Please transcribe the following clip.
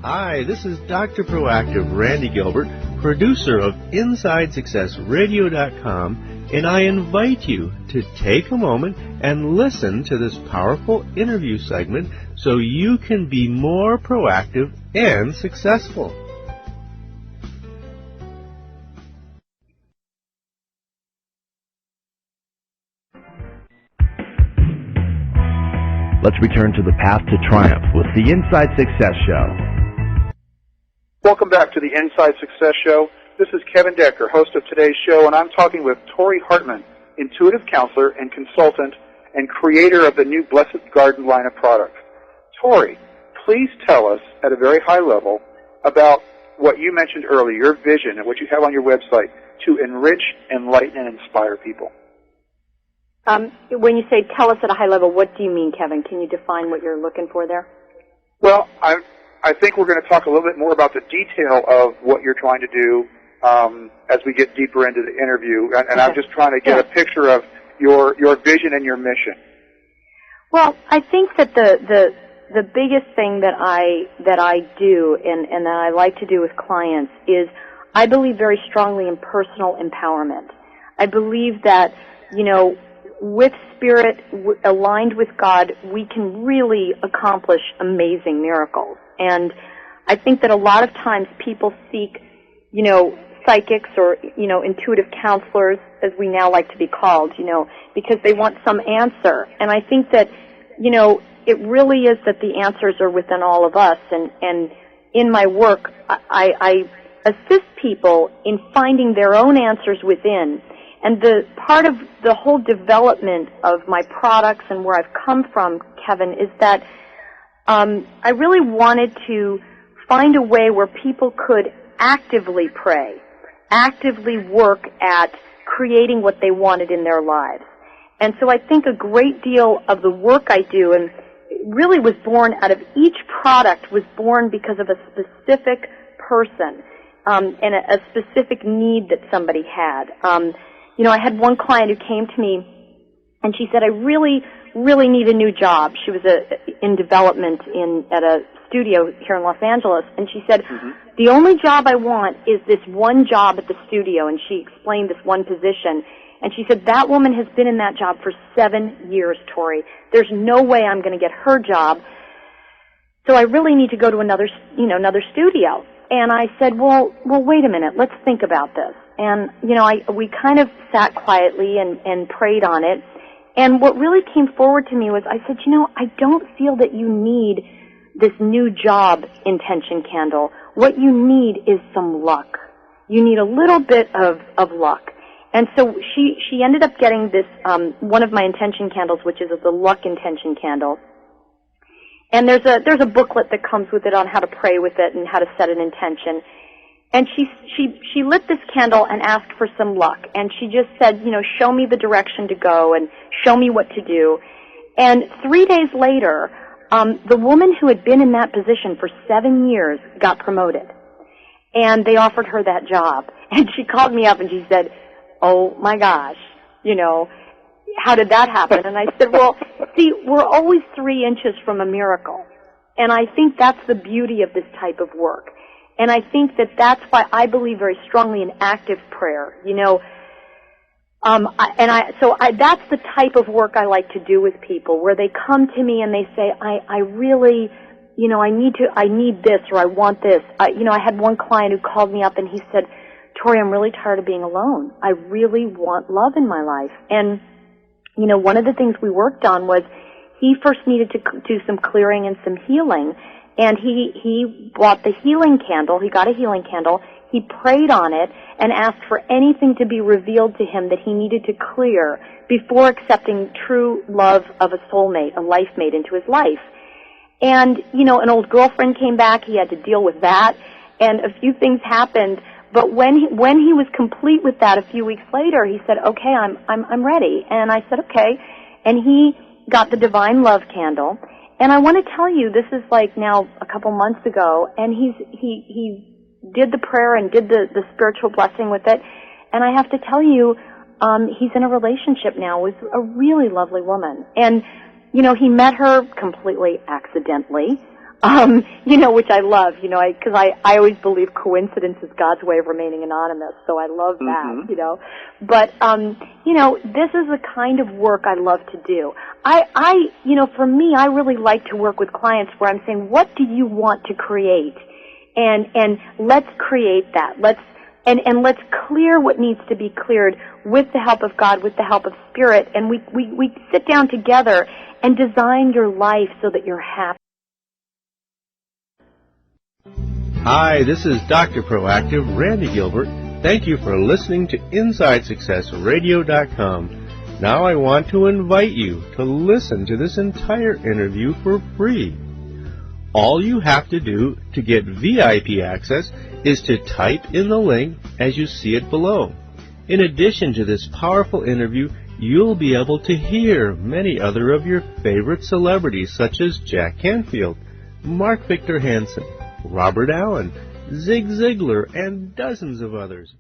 Hi, this is Dr. Proactive Randy Gilbert, producer of InsideSuccessRadio.com, and I invite you to take a moment and listen to this powerful interview segment so you can be more proactive and successful. Let's return to the path to triumph with the Inside Success Show. Welcome back to the Inside Success Show. This is Kevin Decker, host of today's show, and I'm talking with Tori Hartman, intuitive counselor and consultant and creator of the new Blessed Garden line of products. Tori, please tell us at a very high level about what you mentioned earlier, your vision and what you have on your website to enrich, enlighten, and inspire people. When you say tell us at a high level, what do you mean, Kevin? Can you define what you're looking for there? Well, I think we're going to talk a little bit more about the detail of what you're trying to do as we get deeper into the interview. And okay. I'm just trying to get a picture of your vision and your mission. Well, I think that the biggest thing that I do and that I like to do with clients is I believe very strongly in personal empowerment. I believe that, with spirit, aligned with God, we can really accomplish amazing miracles. And I think that a lot of times people seek, psychics or, intuitive counselors, as we now like to be called, because they want some answer. And I think that, it really is that the answers are within all of us. And in my work, I assist people in finding their own answers within. And the part of the whole development of my products and where I've come from, Kevin, is that I really wanted to find a way where people could actively pray, actively work at creating what they wanted in their lives. And so I think a great deal of the work I do, and it really was born out of each product, was born because of a specific person and a specific need that somebody had. I had one client who came to me, and she said, I really, really need a new job. She was in development at a studio here in Los Angeles, and she said, the only job I want is this one job at the studio, and she explained this one position. And she said, that woman has been in that job for 7 years, Tori. There's no way I'm going to get her job, so I really need to go to another studio. And I said, well, wait a minute, let's think about this. And, we kind of sat quietly and prayed on it. And what really came forward to me was I said, I don't feel that you need this new job intention candle. What you need is some luck. You need a little bit of luck. And so she ended up getting this, one of my intention candles, which is the luck intention candle. And there's a booklet that comes with it on how to pray with it and how to set an intention. And she lit this candle and asked for some luck. And she just said, show me the direction to go and show me what to do. And 3 days later, the woman who had been in that position for 7 years got promoted. And they offered her that job. And she called me up and she said, oh my gosh, how did that happen? And I said, well, see, we're always 3 inches from a miracle. And I think that's the beauty of this type of work. And I think that that's why I believe very strongly in active prayer, that's the type of work I like to do with people, where they come to me and they say, I really, I need this, or I want this. I had one client who called me up and he said, Tori, I'm really tired of being alone. I really want love in my life. And, one of the things we worked on was he first needed to do some clearing and some healing. And he bought the healing candle. He got a healing candle. He prayed on it and asked for anything to be revealed to him that he needed to clear before accepting true love of a soulmate, a life mate into his life. And, an old girlfriend came back. He had to deal with that. And a few things happened. But when he was complete with that a few weeks later, he said, okay, I'm ready. And I said, okay. And he got the Divine Love candle. And I want to tell you, this is like now a couple months ago, and he did the prayer and did the spiritual blessing with it. And I have to tell you, he's in a relationship now with a really lovely woman. And, he met her completely accidentally. which I love, because I always believe coincidence is God's way of remaining anonymous, so I love that, But, this is the kind of work I love to do. For me, I really like to work with clients where I'm saying, what do you want to create? And let's create that. Let's clear what needs to be cleared with the help of God, with the help of Spirit, and we sit down together and design your life so that you're happy. Hi, this is Dr. Proactive, Randy Gilbert. Thank you for listening to InsideSuccessRadio.com. Now I want to invite you to listen to this entire interview for free. All you have to do to get VIP access is to type in the link as you see it below. In addition to this powerful interview, you'll be able to hear many other of your favorite celebrities such as Jack Canfield, Mark Victor Hansen, Robert Allen, Zig Ziglar, and dozens of others.